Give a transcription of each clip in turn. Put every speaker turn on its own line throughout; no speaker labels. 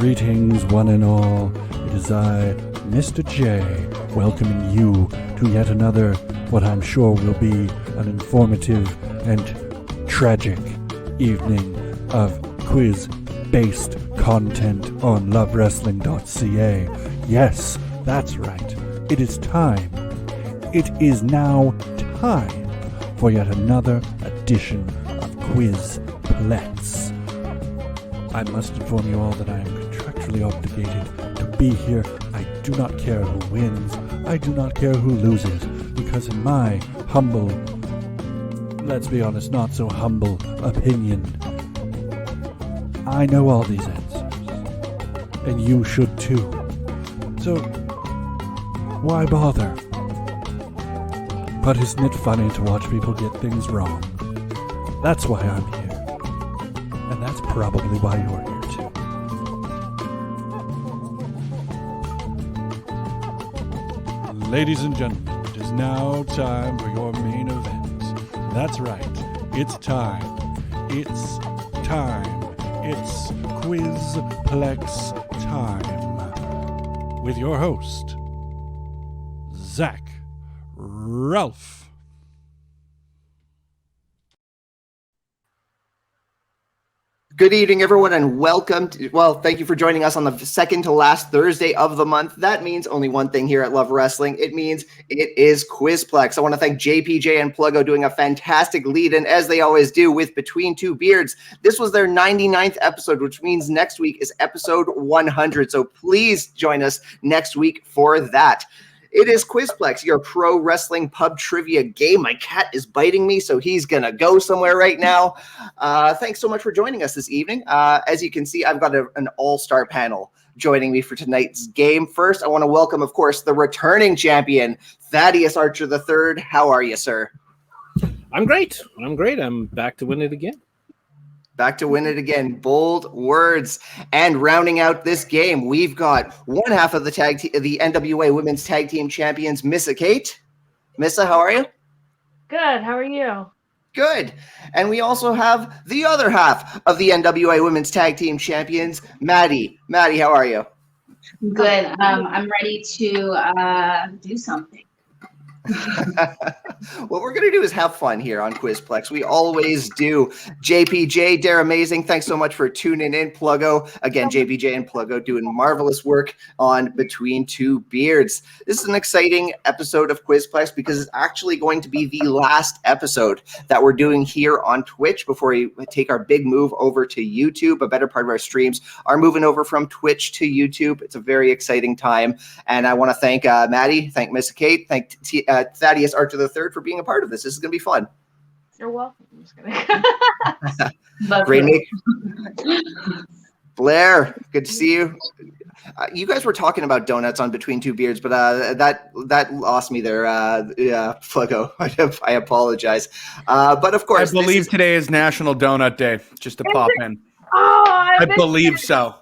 Greetings, one and all. It is I, Mr. J, welcoming you to yet another, what I'm sure will be an informative and tragic evening of quiz-based content on lovewrestling.ca. Yes, that's right. It is time. It is now time for yet another edition of Quizplex. I must inform you all that I am contractually obligated to be here. I do not care who wins. I do not care who loses. Because in my humble, let's be honest, not so humble opinion, I know all these answers. And you should too. So, why bother? But isn't it funny to watch people get things wrong? That's why I'm here. And that's probably why you're here too. Ladies and gentlemen, it is now time for your main event. That's right. It's time. It's time. It's Quizplex time. With your host, Zach Ralph.
Good evening, everyone, and welcome to, thank you for joining us on the second to last Thursday of the month. That means only one thing here at Love Wrestling. It means it is Quizplex. I want to thank JPJ and Pluggo doing a fantastic lead-in, as they always do, with Between Two Beards. This was their 99th episode, which means next week is episode 100. So please join us next week for that. It is Quizplex, your pro wrestling pub trivia game. My cat is biting me, so he's going to go somewhere right now. Thanks so much for joining us this evening. As you can see, I've got an all-star panel joining me for tonight's game. First, I want to welcome, of course, the returning champion, Thaddeus Archer the Third. How are you, sir?
I'm great. I'm back to win it again.
Back to win it again. Bold words. And rounding out this game, we've got one half of the the NWA Women's Tag Team Champions, Missa Kate. Missa, how are you?
Good. How are you?
Good. And we also have the other half of the NWA Women's Tag Team Champions, Madi. Madi, how are you?
Good. I'm ready to do something.
What we're going to do is have fun here on Quizplex. We always do. JPJ, Dare Amazing, thanks so much for tuning in. Pluggo, again, JPJ and Pluggo doing marvelous work on Between Two Beards. This is an exciting episode of Quizplex because it's actually going to be the last episode that we're doing here on Twitch before we take our big move over to YouTube. A better part of our streams are moving over from Twitch to YouTube. It's a very exciting time. And I want to thank Madi, thank Missa Kate, thank Thaddeus Archer the Third for being a part of this. This is going to be fun.
You're welcome. I'm just kidding.
Great name. Blair, good to see you. You guys were talking about donuts on Between Two Beards, but that lost me there. Pluggo. I apologize. But of course,
I believe today is National Donut Day. Just to pop in.
Oh,
I believe so.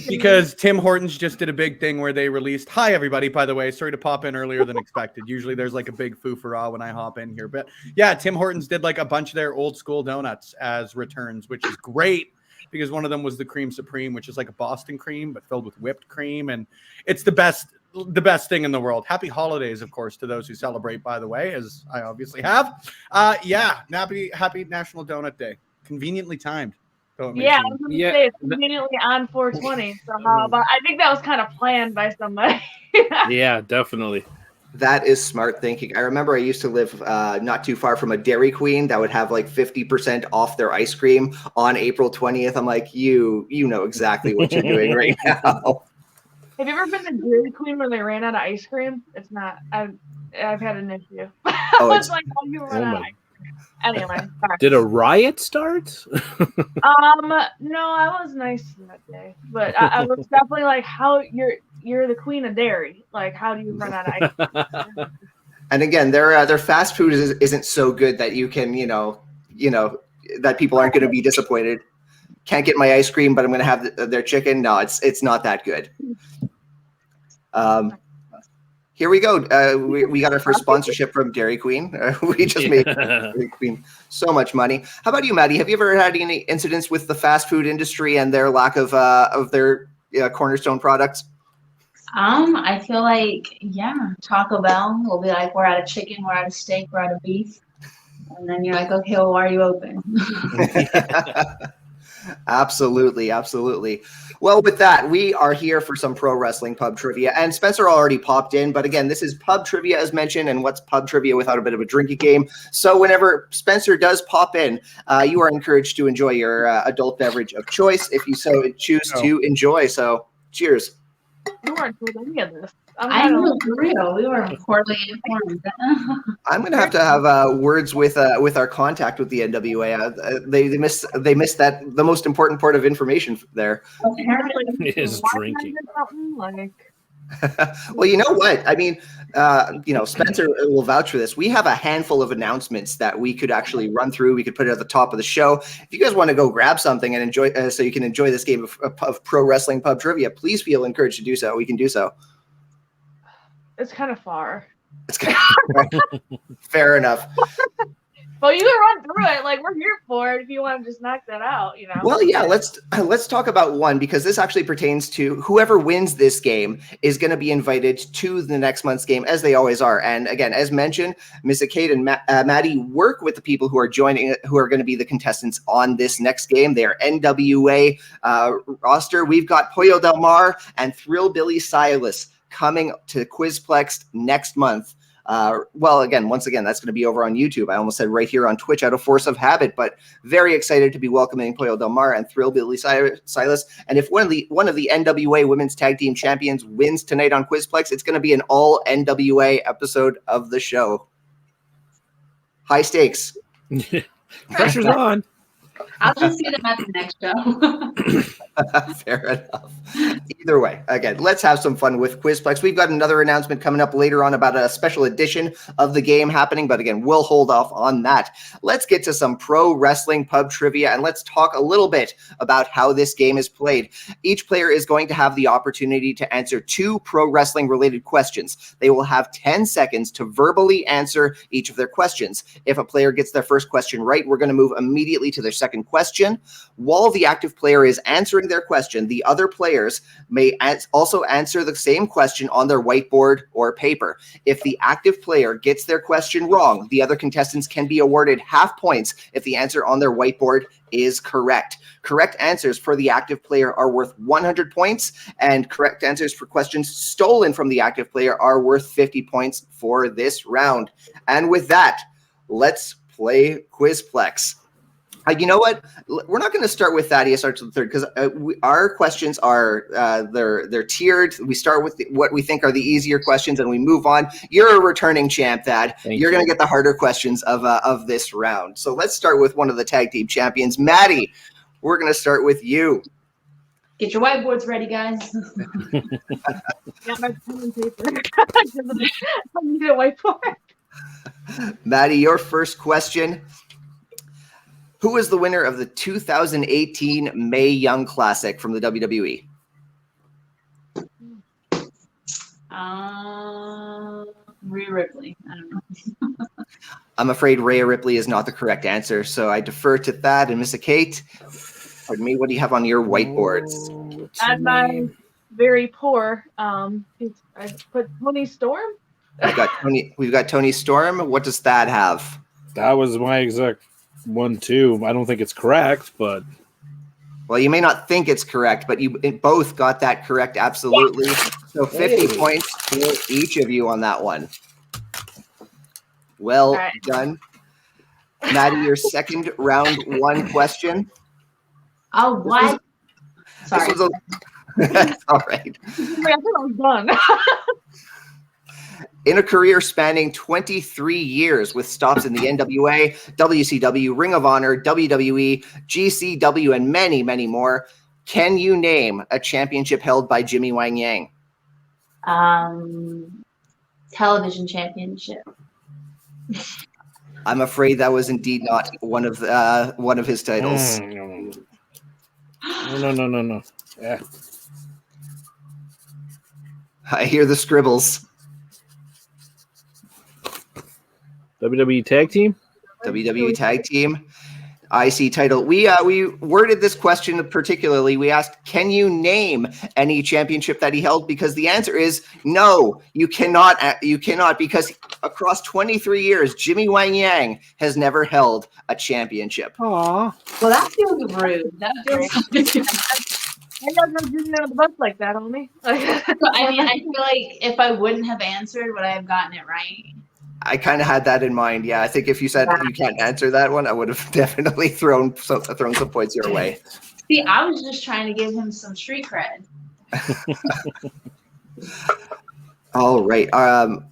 Because Tim Hortons just did a big thing where they released. Hi, everybody, by the way. Sorry to pop in earlier than expected. Usually there's like a big foo-for-ah when I hop in here. But yeah, Tim Hortons did like a bunch of their old school donuts as returns, which is great because one of them was the Cream Supreme, which is like a Boston cream, but filled with whipped cream. And it's the best thing in the world. Happy holidays, of course, to those who celebrate, by the way, as I obviously have. Happy National Donut Day. Conveniently timed.
Yeah, I was going to say it's conveniently on 420. So how about? I think that was kind of planned by somebody.
Yeah, definitely.
That is smart thinking. I remember I used to live not too far from a Dairy Queen that would have like 50% off their ice cream on April 20th. I'm like, you know exactly what you're doing right now.
Have you ever been to Dairy Queen when they ran out of ice cream? It's not. I've had an issue.
Oh,
I was like, oh, you ran out of ice cream. Anyway, sorry.
Did a riot start?
No, I was nice that day, but I was definitely like, "How you're the queen of dairy? Like, how do you run out of ice cream?"
And again, their fast food isn't so good that you can, that people aren't going to be disappointed. Can't get my ice cream, but I'm going to have their chicken. No, it's not that good. Here we go. We got our first sponsorship from Dairy Queen. We just made Dairy Queen so much money. How about you, Madi? Have you ever had any incidents with the fast food industry and their lack of their cornerstone products?
I feel like, Taco Bell will be like, we're out of chicken, we're out of steak, we're out of beef. And then you're like, okay, well, why are you open?
Absolutely. Well, with that, we are here for some pro wrestling pub trivia. And Spencer already popped in. But again, this is pub trivia as mentioned. And what's pub trivia without a bit of a drinking game? So whenever Spencer does pop in, you are encouraged to enjoy your adult beverage of choice if you so choose to enjoy. So cheers.
You weren't told any of this.
I know, for real. We were poorly informed.
I'm gonna have to have words with our contact with the NWA. They missed that the most important part of information there.
Apparently,
Is drinking.
Like,
Well, you know what? I mean, Spencer will vouch for this. We have a handful of announcements that we could actually run through. We could put it at the top of the show. If you guys want to go grab something and enjoy, so you can enjoy this game of pro wrestling pub trivia, please feel encouraged to do so. We can do so.
it's kind of far.
It's kind of fair enough.
But you can run through it. Like, we're here for it if you want to just knock that out, you know?
Well, yeah, let's talk about one, because this actually pertains to whoever wins this game is going to be invited to the next month's game, as they always are. And again, as mentioned, Missa Kate and Maddie work with the people who are joining, who are going to be the contestants on this next game. They are NWA roster. We've got Pollo Del Mar and Thrill Billy Silas coming to Quizplex next month. Once again, that's going to be over on YouTube. I almost said right here on Twitch out of force of habit, but very excited to be welcoming Pollo Del Mar and Thrill Billy Silas. And if one of the NWA Women's Tag Team Champions wins tonight on Quizplex, it's going to be an all NWA episode of the show. High stakes.
Pressure's on.
I'll just see them at the next show.
Fair enough. Either way, again, let's have some fun with Quizplex. We've got another announcement coming up later on about a special edition of the game happening, but again, we'll hold off on that. Let's get to some pro wrestling pub trivia, and let's talk a little bit about how this game is played. Each player is going to have the opportunity to answer 2 pro wrestling related questions. They will have 10 seconds to verbally answer each of their questions. If a player gets their first question right, we're going to move immediately to their second question. While the active player is answering their question, the other players may also answer the same question on their whiteboard or paper. If the active player gets their question wrong, the other contestants can be awarded half points if the answer on their whiteboard is correct. Correct answers for the active player are worth 100 points, and correct answers for questions stolen from the active player are worth 50 points for this round. And with that, let's play Quizplex. You know what? We're not going to start with Thaddeus Archer the Third, because our questions are they're tiered. We start with what we think are the easier questions, and we move on. You're a returning champ, Thad. You're going to get the harder questions of this round. So let's start with one of the tag team champions, Maddie. We're going to start with you.
Get your whiteboards ready, guys.
Got my pen and paper. I need a whiteboard.
Maddie, your first question. Who was the winner of the 2018 Mae Young Classic from the WWE?
Rhea Ripley. I don't know.
I'm afraid Rhea Ripley is not the correct answer, so I defer to Thad and Missa Kate. Pardon me, what do you have on your whiteboards?
At my very poor, I put Tony Storm.
We've got Tony Storm. What does Thad have?
That was my exact one too. I don't think it's correct, but
well, you may not think it's correct, but you both got that correct. Absolutely. So 50 points for each of you on that one. Well done. Maddie, your second round 1 question.
Oh, what? Sorry.
All right.
I think I'm done.
In a career spanning 23 years with stops in the NWA, WCW, Ring of Honor, WWE, GCW, and many, many more, can you name a championship held by Jimmy Wang Yang?
Television championship.
I'm afraid that was indeed not one of his titles.
No. Yeah.
I hear the scribbles.
WWE Tag Team?
WWE Tag Team. IC title. We worded this question particularly. We asked, can you name any championship that he held? Because the answer is no, you cannot. You cannot, because across 23 years, Jimmy Wang Yang has never held a championship.
Aw.
Well, that feels rude. That feels.
I don't know you know the bus like that, homie.
I mean, I feel like if I wouldn't have answered, would I have gotten it right?
I kind of had that in mind. Yeah, I think if you said you can't answer that one, I would have definitely thrown some points your way.
See, I was just trying to give him some street cred.
All right.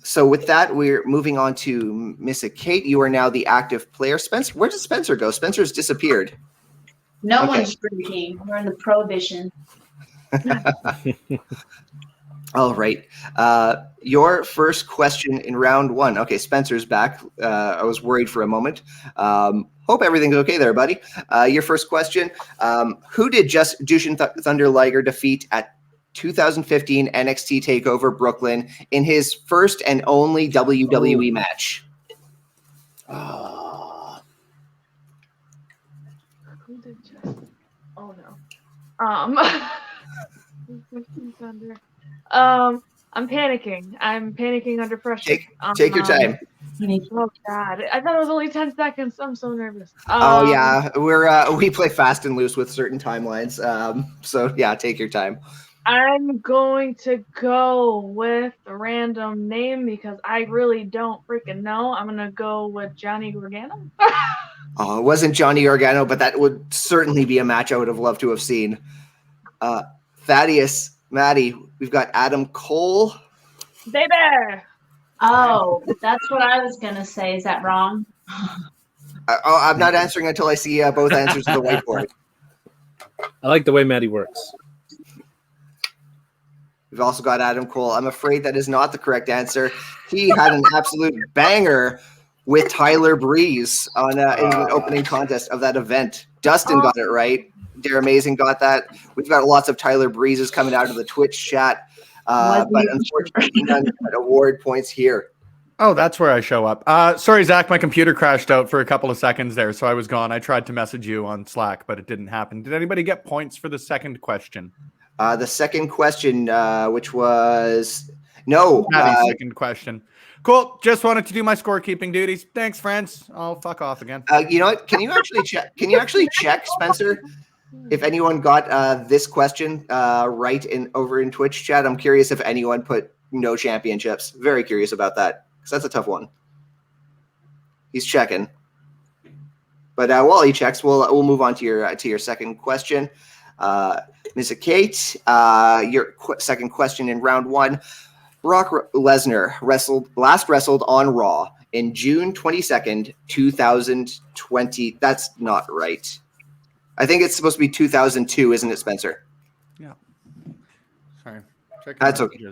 So with that, we're moving on to Missa Kate. You are now the active player. Spencer, where does Spencer go? Spencer's disappeared.
No
Okay.
one's drinking. We're in the prohibition.
All right. Your first question in round one. Okay, Spencer's back. I was worried for a moment. Hope everything's okay there, buddy. Your first question. Who did Jushin Thunder Liger defeat at 2015 NXT TakeOver Brooklyn in his first and only WWE match?
Who did just? Oh no. Thunder. I'm panicking. I'm panicking under pressure.
Take your time.
Oh God! I thought it was only 10 seconds. I'm so nervous.
Oh yeah, we play fast and loose with certain timelines. So yeah, take your time.
I'm going to go with a random name because I really don't freaking know. I'm gonna go with Johnny Gargano.
Oh, it wasn't Johnny Gargano, but that would certainly be a match I would have loved to have seen. Thaddeus, Maddie, we've got Adam Cole.
Baby.
Oh, that's what I was going to say. Is that wrong?
I'm not answering until I see both answers to the whiteboard.
I like the way Maddie works.
We've also got Adam Cole. I'm afraid that is not the correct answer. He had an absolute banger with Tyler Breeze in an opening contest of that event. Dustin got it right. Dare Amazing got that. We've got lots of Tyler Breezes coming out of the Twitch chat. But unfortunately, none award points here.
Oh, that's where I show up. Sorry, Zach, my computer crashed out for a couple of seconds there, so I was gone. I tried to message you on Slack, but it didn't happen. Did anybody get points for the second question?
The second question, which was no.
Second question. Cool. Just wanted to do my scorekeeping duties. Thanks, friends. I'll fuck off again.
You know what? Can you actually check, Spencer, if anyone got this question right over in Twitch chat? I'm curious if anyone put no championships. Very curious about that, because that's a tough one. He's checking. But while he checks, we'll move on to your second question. Missa Kate, your second question in round one. Brock Lesnar wrestled on Raw in June 22nd, 2020. That's not right. I think it's supposed to be 2002, isn't it, Spencer?
Yeah. Sorry.
That's okay.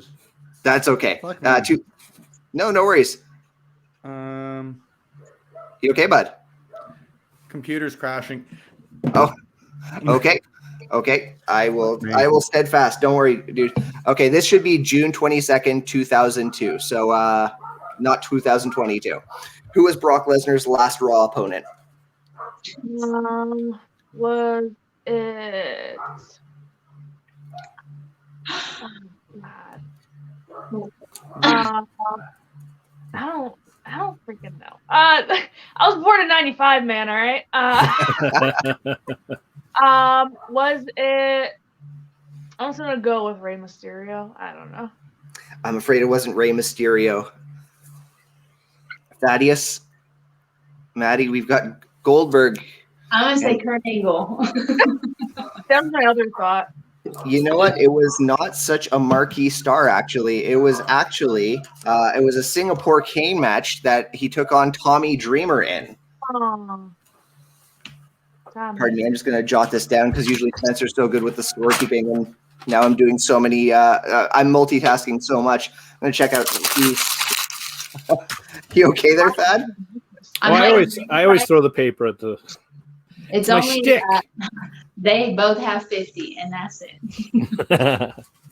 That's okay. No worries. You okay, bud?
Computer's crashing.
Oh, okay. Okay, I will steadfast. Don't worry, dude. Okay, this should be June 22nd, 2002. So not 2022. Who was Brock Lesnar's last Raw opponent?
Was it? Oh, God. I don't freaking know. I was born in '95, man. All right. Was it? I'm just gonna go with Rey Mysterio. I don't know.
I'm afraid it wasn't Rey Mysterio. Thaddeus, Maddie, we've got Goldberg.
I'm gonna say Kurt Angle.
That was my other thought.
You know what? It was not such a marquee star, actually. It was a Singapore cane match that he took on Tommy Dreamer in.
Oh.
Pardon me, I'm just going to jot this down because usually Spencer's so good with the scorekeeping, and now I'm doing so many. I'm multitasking so much. I'm going to check out. You okay there, Thad?
I always throw the paper at the.
It's
my
only
shtick.
They both have 50, and that's it.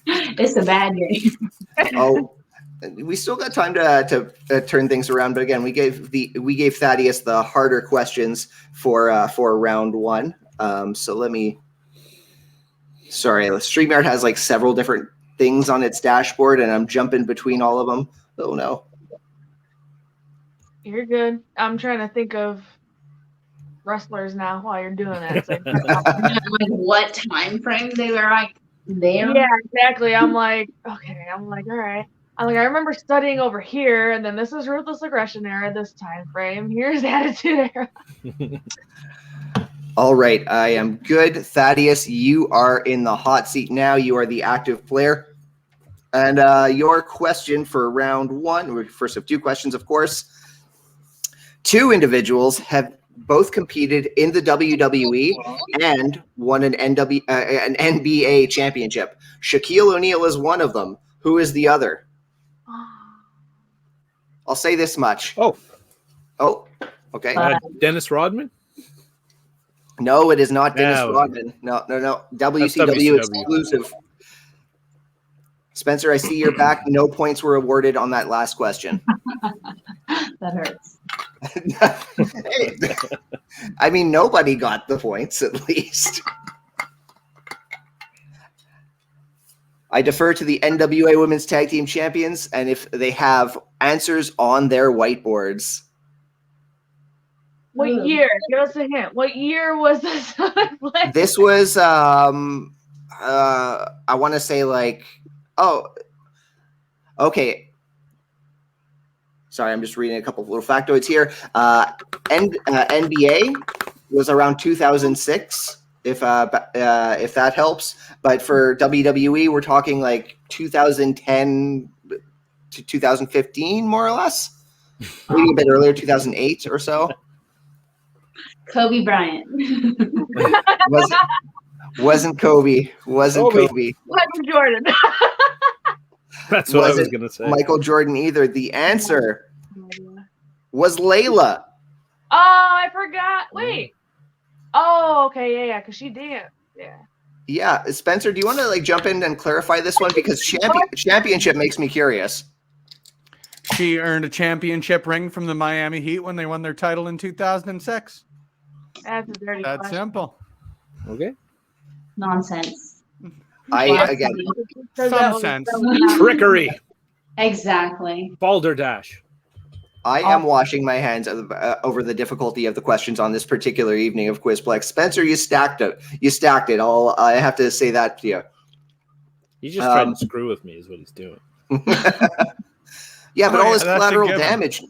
It's a bad game.
we still got time to turn things around, but again, we gave Thaddeus the harder questions for round one. So let me. Sorry, StreamYard has like several different things on its dashboard, and I'm jumping between all of them. Oh no.
You're good. I'm trying to think of wrestlers now while you're doing that. So
like what time frame they were like there?
yeah, exactly. I'm like, okay. I'm like, all right. I'm like, I remember studying over here, and then this is Ruthless Aggression era, this time frame. Here's Attitude Era.
All right, I am good. Thaddeus, you are in the hot seat now. You are the active player. And your question for round one, first of two questions, of course. Two individuals have both competed in the WWE and won an NBA championship. Shaquille O'Neal is one of them. Who is the other? I'll say this much. Oh, okay.
Dennis Rodman?
No, it is not Dennis Rodman. No. WCW exclusive. Spencer, I see you're back. No points were awarded on that last question.
That hurts.
Hey, I mean, nobody got the points, at least. I defer to the NWA Women's Tag Team Champions, and if they have answers on their whiteboards.
What year? Give us a hint. What year was this?
This was, I want to say like, okay. Sorry, I'm just reading a couple of little factoids here. NBA was around 2006, if that helps. But for WWE, we're talking like 2010 to 2015, more or less. Maybe a bit earlier, 2008 or so.
Kobe Bryant.
Wasn't Kobe. Wasn't Kobe.
Michael Jordan.
That's what I was going to say.
Michael Jordan either. The answer was Layla.
Oh, I forgot. Wait. Oh, okay. Yeah, because she did. Yeah.
Yeah. Spencer, do you want to like jump in and clarify this one? Because championship makes me curious.
She earned a championship ring from the Miami Heat when they won their title in 2006.
That's a dirty
That's
question.
simple.
Okay.
Nonsense.
Again,
Some sense.
Trickery.
Exactly.
Balderdash.
I am washing my hands over the difficulty of the questions on this particular evening of Quizplex. Spencer, you stacked it. I have to say that to you.
He's just trying to screw with me is what he's doing.
Yeah, but all this
that's
collateral damage.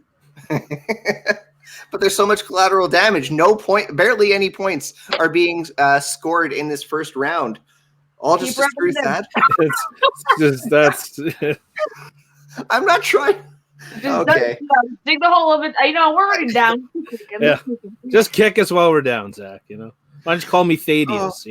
But there's so much collateral damage. Barely any points are being scored in this first round. All just to screw that.
That's.
I'm not trying. Okay.
Dig the hole of it. I know we're already down.
Yeah. Just kick us while we're down, Zach. Why don't you call me Thaddeus?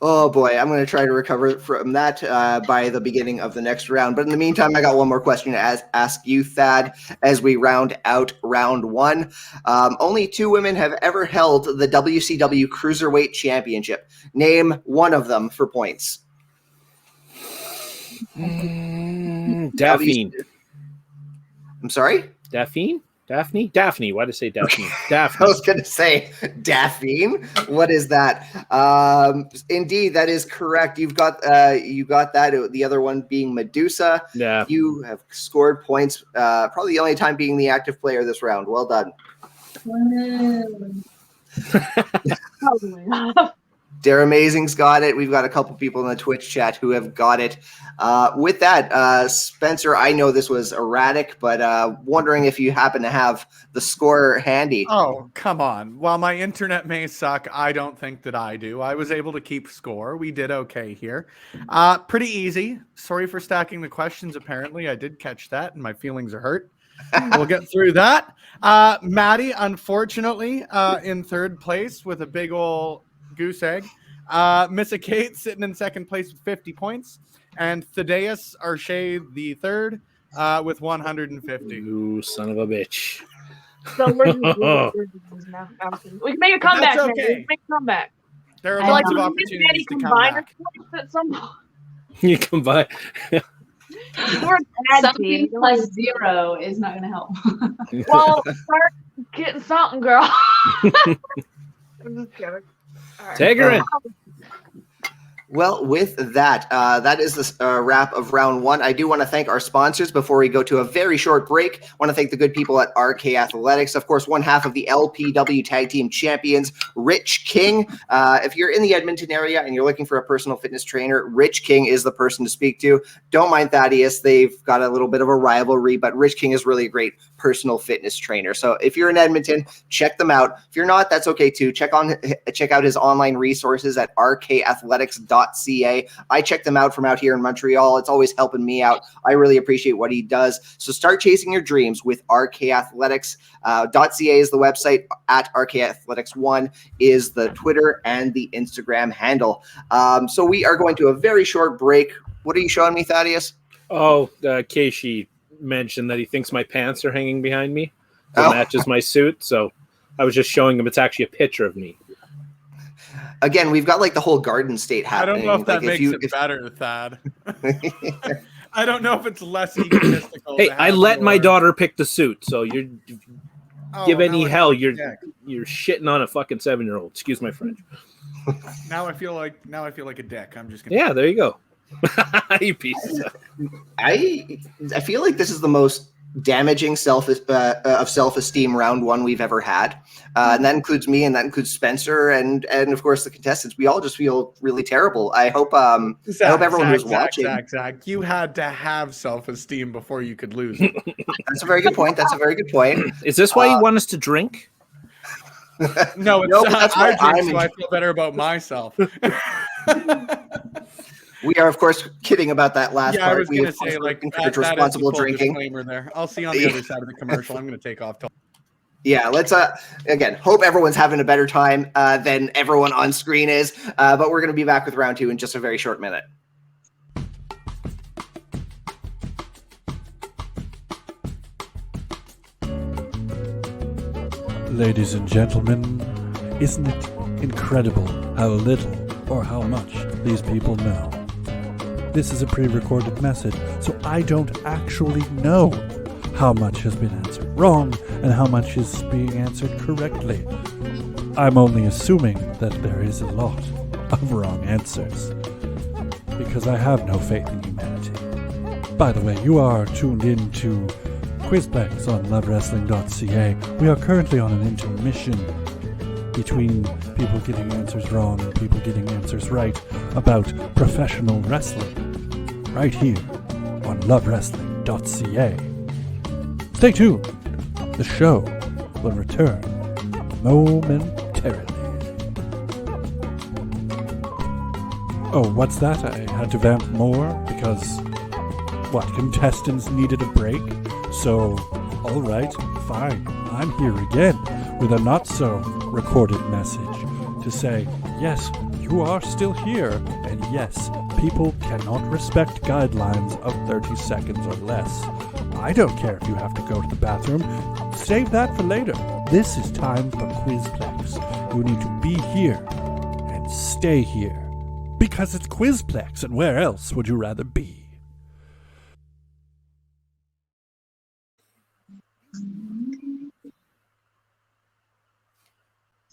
Oh boy, I'm going to try to recover from that by the beginning of the next round. But in the meantime, I got one more question to ask you, Thad, as we round out round one. Only two women have ever held the WCW Cruiserweight Championship. Name one of them for points.
Daphne.
I'm sorry?
Daphne? Daphne. Why did I say Daphne? Daphne.
I was going to say Daphne. What is that? Indeed, that is correct. You got that. The other one being Medusa.
Yeah.
You have scored points. Probably the only time being the active player this round. Well done. Dare Amazing's got it. We've got a couple people in the Twitch chat who have got it. With that, Spencer, I know this was erratic, but wondering if you happen to have the score handy.
Oh, come on. While my internet may suck, I don't think that I do. I was able to keep score. We did okay here. Pretty easy. Sorry for stacking the questions, apparently. I did catch that, and my feelings are hurt. We'll get through that. Maddie, unfortunately, in third place with a big ol' goose egg. Missa Kate sitting in second place with 50 points. And Thaddeus Archer the Third with 150.
You son of a bitch.
So we can make a comeback.
That's okay.
We can make a comeback.
There are lots of opportunities to come back.
At some point.
You combine.
We're a tag team.
Something plus 0 is not going to help.
Well, start getting something, girl. I'm just kidding. All right.
Take her in.
Well, with that, that is the wrap of round one. I do want to thank our sponsors before we go to a very short break. I want to thank the good people at RK Athletics. Of course, one half of the LPW Tag Team Champions, Rich King. If you're in the Edmonton area and you're looking for a personal fitness trainer, Rich King is the person to speak to. Don't mind Thaddeus. They've got a little bit of a rivalry, but Rich King is really a great personal fitness trainer. So if you're in Edmonton, check them out. If you're not, that's okay too. Check out his online resources at rkathletics.ca. I check them out from out here in Montreal. It's always helping me out. I really appreciate what he does. So start chasing your dreams with rkathletics.ca is the website. At rkathletics1 is the Twitter and the Instagram handle. So we are going to a very short break. What are you showing me, Thaddeus?
Oh, Keishi mentioned that he thinks my pants are hanging behind me. It matches my suit. So I was just showing him it's actually a picture of me.
Again, we've got like the whole Garden State happening.
I don't know if that makes it better, Thad. I don't know if it's less egotistical.
Hey, I let my daughter pick the suit, so you're give any hell, you're shitting on a fucking 7-year-old. Excuse my French.
Now I feel like a dick. I'm just gonna.
Yeah, there you go. You piece of.
I feel like this is the most damaging self-esteem round one we've ever had, and that includes me, and that includes Spencer, and of course the contestants. We all just feel really terrible. I hope everyone who's watching.
Zach, you had to have self-esteem before you could lose.
That's a very good point.
Is this why you want us to drink?
No, it's not.
That's
I
why
drink, so I feel better about myself.
We are, of course, kidding about that last part.
I was going to say, like, that
responsible
is the full
drinking.
Disclaimer there. I'll see you on the other side of the commercial. I'm going to take off.
Yeah, let's again hope everyone's having a better time than everyone on screen is. But we're going to be back with round two in just a very short minute.
Ladies and gentlemen, isn't it incredible how little or how much these people know? This is a pre-recorded message, so I don't actually know how much has been answered wrong and how much is being answered correctly. I'm only assuming that there is a lot of wrong answers, because I have no faith in humanity. By the way, you are tuned in to Quizplex on lovewrestling.ca. We are currently on an intermission between people getting answers wrong and people getting answers right about professional wrestling, right here on lovewrestling.ca. Stay tuned. The show will return momentarily. Oh, what's that? I had to vamp more because, contestants needed a break? So, alright, fine. I'm here again with a not-so-recorded message to say, yes, you are still here, and yes, people cannot respect guidelines of 30 seconds or less. I don't care if you have to go to the bathroom. Save that for later. This is time for Quizplex. You need to be here and stay here. Because it's Quizplex, and where else would you rather be?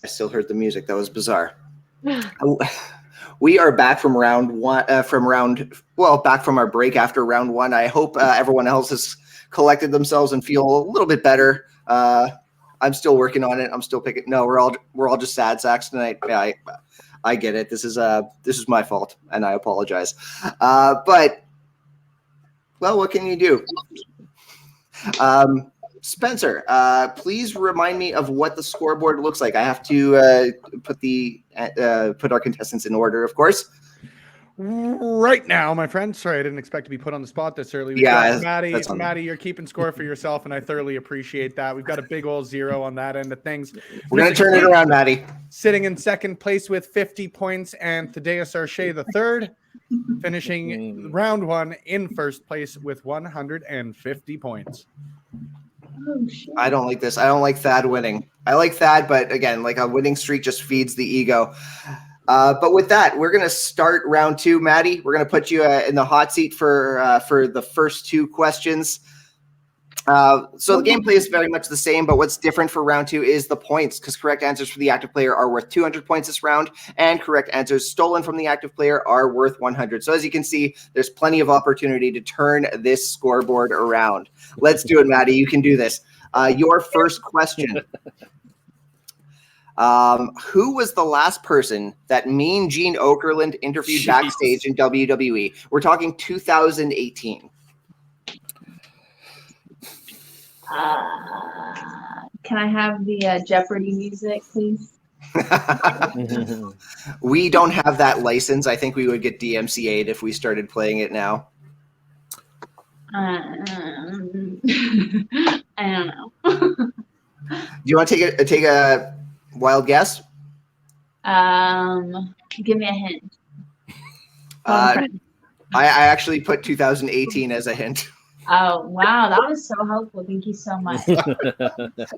I still heard the music. That was bizarre. We are back from round one. Back from our break after round one. I hope everyone else has collected themselves and feel a little bit better. I'm still working on it. I'm still picking. No, we're all just sad sacks tonight. Yeah, I get it. This is my fault, and I apologize. But what can you do? Spencer, please remind me of what the scoreboard looks like. I have to put our contestants in order, of course.
Right now, my friend. Sorry, I didn't expect to be put on the spot this early. Maddie, you're keeping score for yourself, and I thoroughly appreciate that. We've got a big old 0 on that end of things.
We're going to turn it around, Maddie.
Sitting in second place with 50 points, and Thaddeus Archer the Third finishing round one in first place with 150 points.
Oh, shit.
I don't like this. I don't like Thad winning. I like Thad, but again, like a winning streak just feeds the ego. But with that, we're going to start round 2. Maddie, we're going to put you in the hot seat for the first 2 questions. So the gameplay is very much the same, but what's different for round 2 is the points, because correct answers for the active player are worth 200 points this round, and correct answers stolen from the active player are worth 100. So as you can see, there's plenty of opportunity to turn this scoreboard around. Let's do it, Maddie. You can do this. Your first question. Who was the last person that Mean Gene Okerlund interviewed backstage in WWE? We're talking 2018.
Can I have the Jeopardy music, please?
We don't have that license. I think we would get DMCA'd if we started playing it now.
I don't know.
Do you want to take a wild guess?
Give me a hint.
I actually put 2018 as a hint.
Oh, wow. That was so helpful. Thank you so much.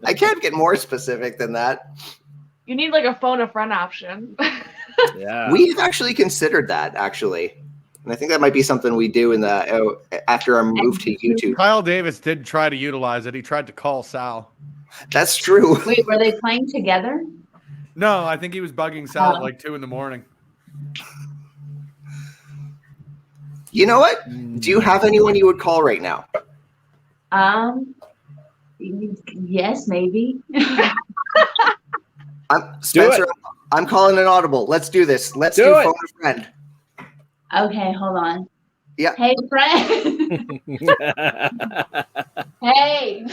I can't get more specific than that.
You need like a phone a friend option.
Yeah.
We've actually considered that, actually. And I think that might be something we do in the after our move to YouTube.
Kyle Davis did try to utilize it. He tried to call Sal.
That's true.
Wait, were they playing together?
No, I think he was bugging Sal at like 2 a.m.
You know what? Do you have anyone you would call right now?
Yes, maybe.
Spencer, I'm calling an audible. Let's do this. Let's do phone a friend.
Okay, hold on.
Yeah.
Hey, friend. Hey.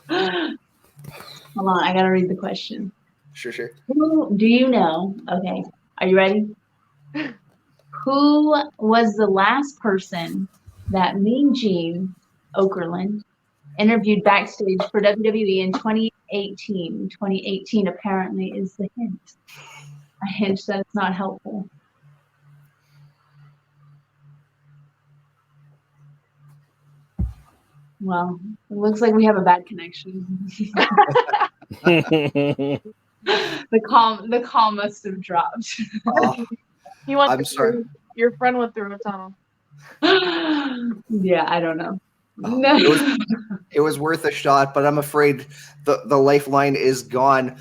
Hold on, I gotta read the question.
Sure.
Who do you know? Okay, are you ready? Who was the last person that Mean Gene Okerlund interviewed backstage for WWE in 2018? 2018 apparently is the hint. A hint that's not helpful. Well, it looks like we have a bad connection. The call must have dropped.
I'm sorry.
Your friend went through a tunnel.
Yeah, I don't know.
It was worth a shot, but I'm afraid the lifeline is gone.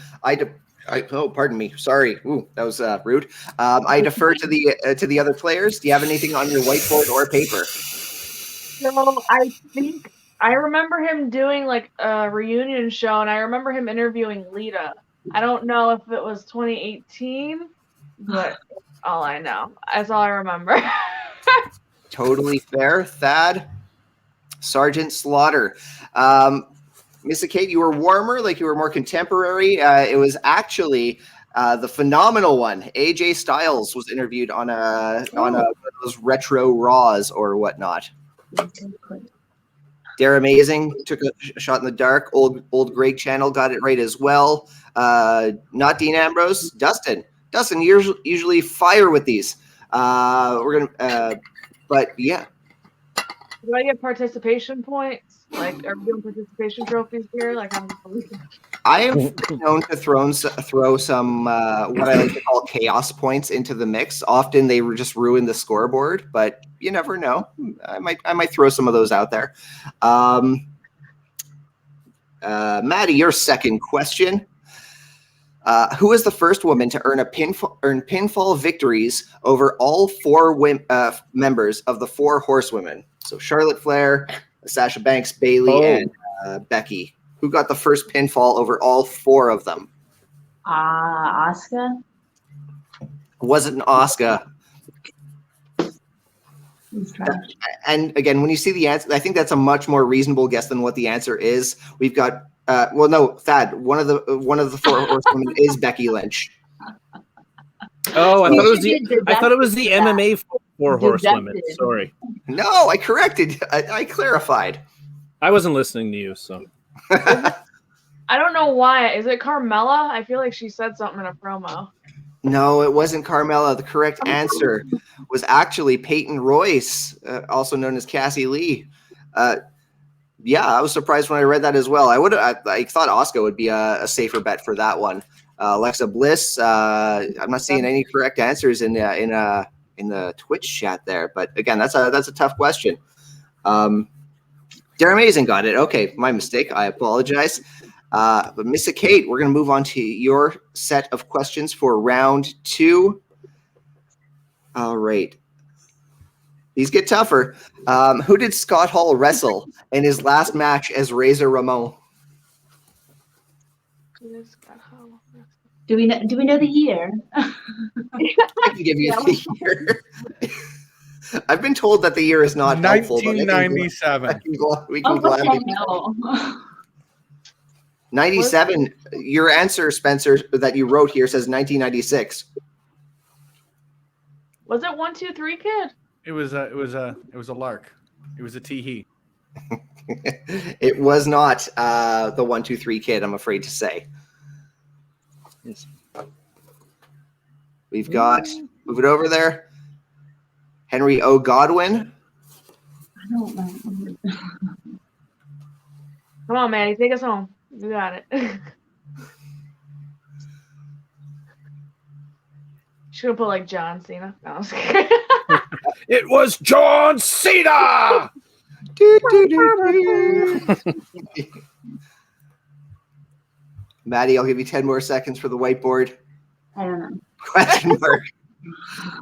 Oh, pardon me. Sorry. Ooh, that was rude. I defer to the other players. Do you have anything on your whiteboard or paper?
No, I think I remember him doing like a reunion show, and I remember him interviewing Lita. I don't know if it was 2018, but all I know. That's all I remember.
Totally fair. Thad, Sergeant Slaughter. Missa Kate, you were warmer, like you were more contemporary. It was actually the phenomenal one. AJ Styles was interviewed on one of those retro Raws or whatnot. They're amazing. Took a shot in the dark. Old Greg Channel got it right as well. Not Dean Ambrose. Dustin, you usually fire with these. We're gonna, but yeah.
Do I get participation points? Like, are we doing participation trophies here? Like,
I am known to throw some what I like to call chaos points into the mix. Often they just ruin the scoreboard, but you never know. I might throw some of those out there. Maddie, your second question. Who is the first woman to earn pinfall victories over all 4 members of the 4 horsewomen? So Charlotte Flair, Sasha Banks, Bayley, and Becky. Who got the first pinfall over all 4 of them?
Asuka.
Wasn't Asuka. And again, when you see the answer, I think that's a much more reasonable guess than what the answer is. We've got Thad. One of the 4 horsewomen is Becky Lynch.
Oh, I thought it was the MMA 4 horsewomen. Sorry.
No, I corrected. I clarified.
I wasn't listening to you, so.
I don't know why. Is it Carmella? I feel like she said something in a promo.
No, it wasn't Carmella. The correct answer was actually Peyton Royce, also known as Cassie Lee. Yeah, I was surprised when I read that as well. I thought Asuka would be a safer bet for that one. Alexa Bliss. I'm not seeing any correct answers in the Twitch chat there. But again, that's a tough question. Darren Mason got it. Okay, my mistake. I apologize. But Missa Kate, we're going to move on to your set of questions for round 2. All right. These get tougher. Who did Scott Hall wrestle in his last match as Razor Ramon?
Do we know the year?
I can give you the year. I've been told that the year is not helpful.
1997.
We can gladly.
No.
97. Your answer, Spencer, that you wrote here says 1996.
Was it 1, 2, 3 Kid?
It was a lark. It was a tee-hee.
It was not the 1, 2, 3 Kid, I'm afraid to say. We've got, move it over there, Henry O. Godwin.
I don't know.
Come on, Maddie, take us home. You got it. She's gonna put like John Cena. No, I'm just kidding.
It was John Cena.
Maddie, I'll give you 10 more seconds for the whiteboard.
I don't know.
Question mark.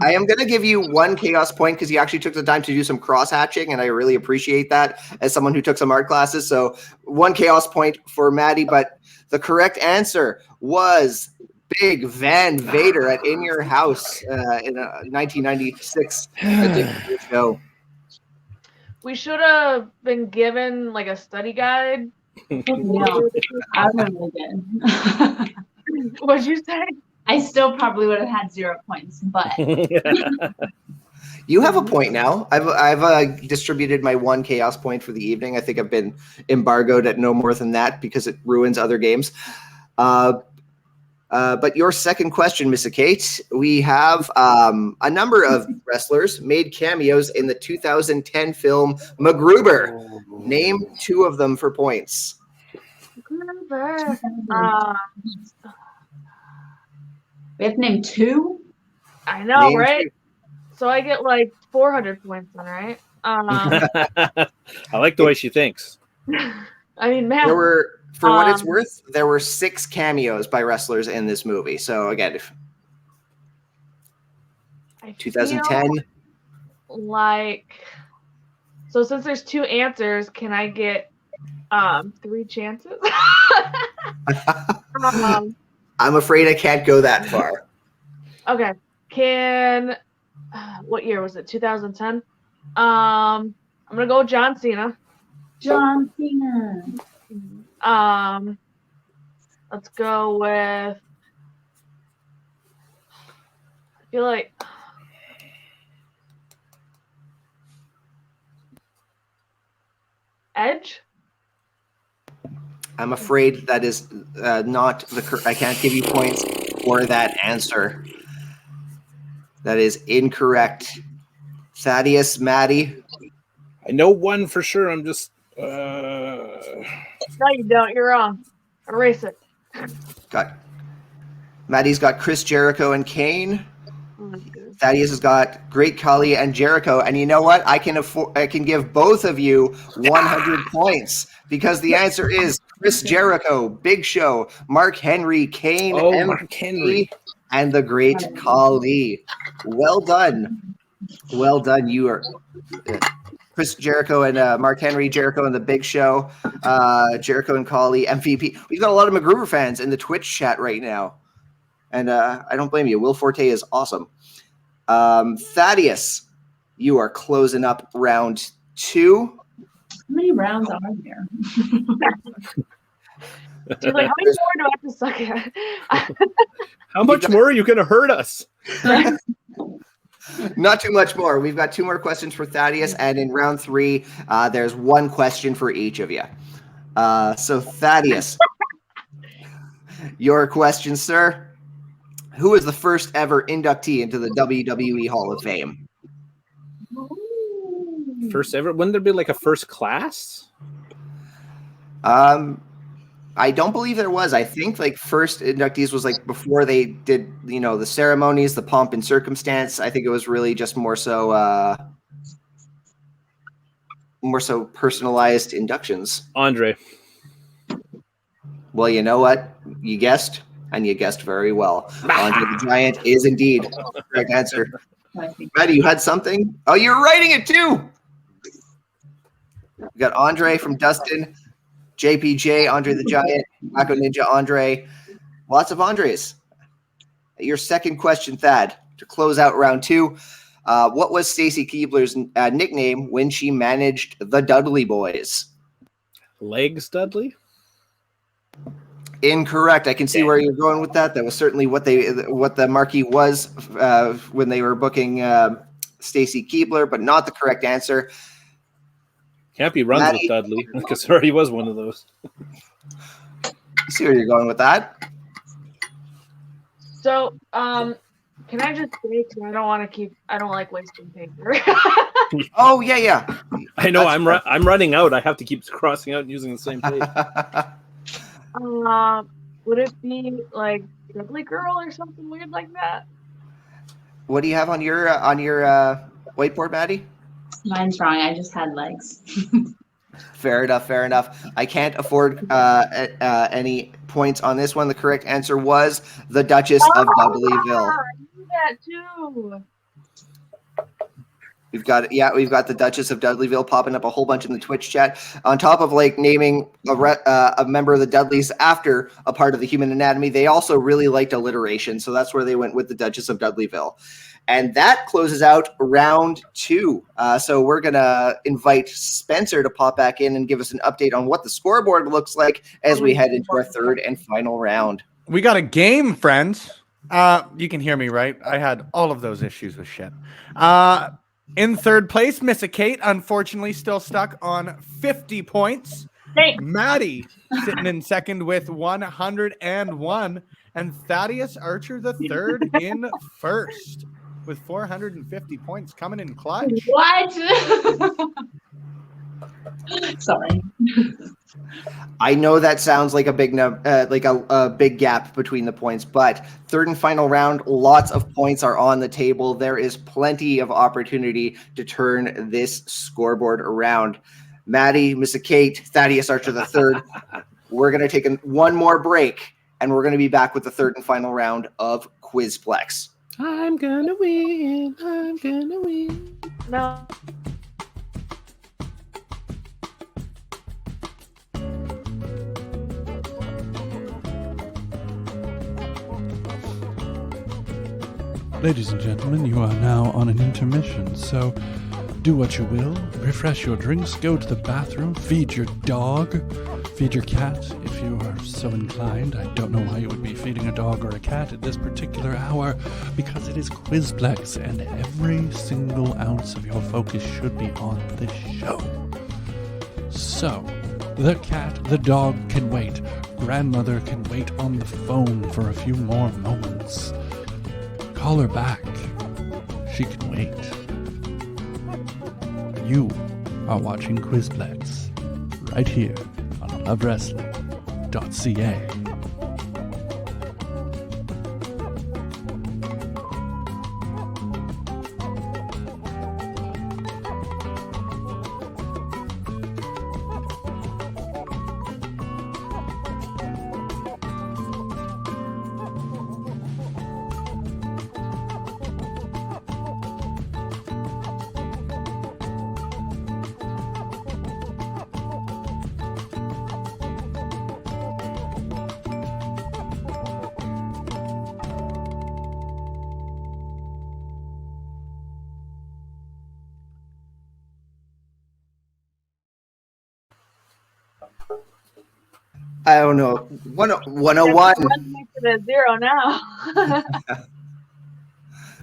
I am going to give you 1 chaos point because you actually took the time to do some cross hatching, and I really appreciate that as someone who took some art classes. So 1 chaos point for Maddie, but the correct answer was Big Van Vader at In Your House in a 1996 edition of the show.
We should have been given like a study guide.
No, I remember again.
What'd you say?
I still probably would have had 0 points, but
You have a point now. I've distributed my 1 chaos point for the evening. I think I've been embargoed at no more than that because it ruins other games. But your second question, Missa Kate, we have a number of wrestlers made cameos in the 2010 film MacGruber. Name 2 of them for points.
we have to name 2.
I know,
Name
right?
2.
So I get like 400 points then, right?
I like the way she thinks.
I mean, man.
There were, for what it's worth, there were 6 cameos by wrestlers in this movie. So again,
I
2010.
feel like, so since there's 2 answers, can I get 3 chances?
I'm afraid I can't go that far.
Okay. Can what year was it? 2010. I'm gonna go John Cena.
John Cena.
Let's go with. I feel like. Edge.
I'm afraid that is not the. I can't give you points for that answer. That is incorrect. Thaddeus, Maddie.
I know one for sure. I'm just.
No, you don't. You're wrong. Erase it.
Maddie's got Chris Jericho and Kane. Thaddeus has got Great Khali and Jericho. And you know what? I can give both of you 100 points because the answer is Chris Jericho, Big Show, Mark Henry, Kane,
Mark Henry,
and the Great Khali. Well done. Well done. You are Chris Jericho and Mark Henry, Jericho and the Big Show, Jericho and Khali, MVP. We've got a lot of MacGruber fans in the Twitch chat right now. And I don't blame you. Will Forte is awesome. Thaddeus, you are closing up round 2.
How many rounds are there?
She's like, how many more do I have to suck at?
How much more are you going to hurt us?
Not too much more. We've got 2 more questions for Thaddeus, and in round 3, there's 1 question for each of you. So Thaddeus, your question, sir. Who was the first ever inductee into the WWE Hall of Fame?
First ever? Wouldn't there be like a first class?
I don't believe there was. I think like first inductees was like before they did, the ceremonies, the pomp and circumstance. I think it was really just more so personalized inductions.
Andre.
Well, you know what? You guessed, and you guessed very well. Andre the Giant is indeed the correct answer. Maddie, you had something? Oh, you're writing it too. We got Andre from Dustin, JPJ, Andre the Giant, Mako Ninja Andre. Lots of Andres. Your second question, Thad, to close out round 2. What was Stacy Keebler's nickname when she managed the Dudley Boys?
Legs Dudley?
Incorrect. I can see where you're going with that. That was certainly what the marquee was when they were booking Stacy Keebler, but not the correct answer.
Can't be runs
Maddie,
with Dudley because already was one of those.
See where you're going with that.
So, can I just say, because I don't like wasting paper.
Oh, yeah.
I know. I'm running out. I have to keep crossing out and using the same page.
Would it be like Dudley Girl or something weird like that?
What do you have on your whiteboard, Maddie?
Mine's wrong. I just had legs.
Fair enough. I can't afford any points on this one. The correct answer was the Duchess of Dudleyville.
I knew that too.
We've got the Duchess of Dudleyville popping up a whole bunch in the Twitch chat. On top of like naming a member of the Dudleys after a part of the human anatomy, they also really liked alliteration, so that's where they went with the Duchess of Dudleyville. And that closes out round 2. So we're gonna invite Spencer to pop back in and give us an update on what the scoreboard looks like as we head into our third and final round.
We got a game, friends. You can hear me, right? I had all of those issues with shit. In third place, Missa Kate, unfortunately still stuck on 50 points.
Hey.
Maddie sitting in second with 101. And Thaddeus Archer the Third in first with 450 points coming in clutch.
What? Sorry.
I know that sounds like a big a big gap between the points, but third and final round, lots of points are on the table. There is plenty of opportunity to turn this scoreboard around. Maddie, Missa Kate, Thaddeus Archer the Third. We're going to take one more break, and we're going to be back with the third and final round of Quizplex.
I'm gonna win. I'm gonna win.
No.
Ladies and gentlemen, you are now on an intermission, so do what you will. Refresh your drinks, go to the bathroom, feed your dog, feed your cat if you are so inclined. I don't know why you would be feeding a dog or a cat at this particular hour, because it is Quizplex, and every single ounce of your focus should be on this show. So, the cat, the dog can wait. Grandmother can wait on the phone for a few more moments. Call her back. She can wait. You are watching Quizplex right here on lovewrestling.ca.
I don't know. 101.
Running to the 0 now.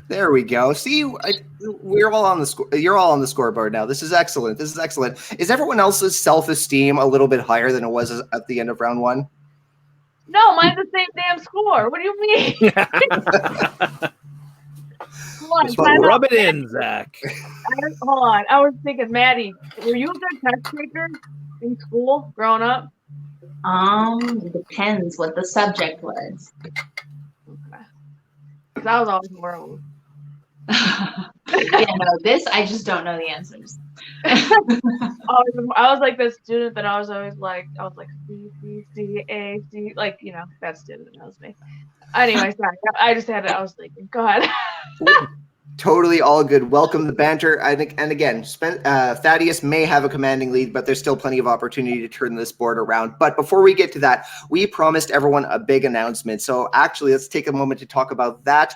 There we go. See, we're all on the score. You're all on the scoreboard now. This is excellent. Is everyone else's self-esteem a little bit higher than it was at the end of round 1?
No, mine's the same damn score. What do you mean?
Rub it in, Zach.
Hold on. I was thinking, Maddie, were you a good test taker in school growing up?
It depends what the subject was.
That was always horrible.
Yeah, no, this I just don't know the answers.
I was like this student that I was like C C C A C, like, you know, that student knows me. Anyway, sorry, I just had it. I was thinking, go ahead.
Totally all good. Welcome the banter. And again, Thaddeus may have a commanding lead, but there's still plenty of opportunity to turn this board around. But before we get to that, we promised everyone a big announcement. So actually, let's take a moment to talk about that.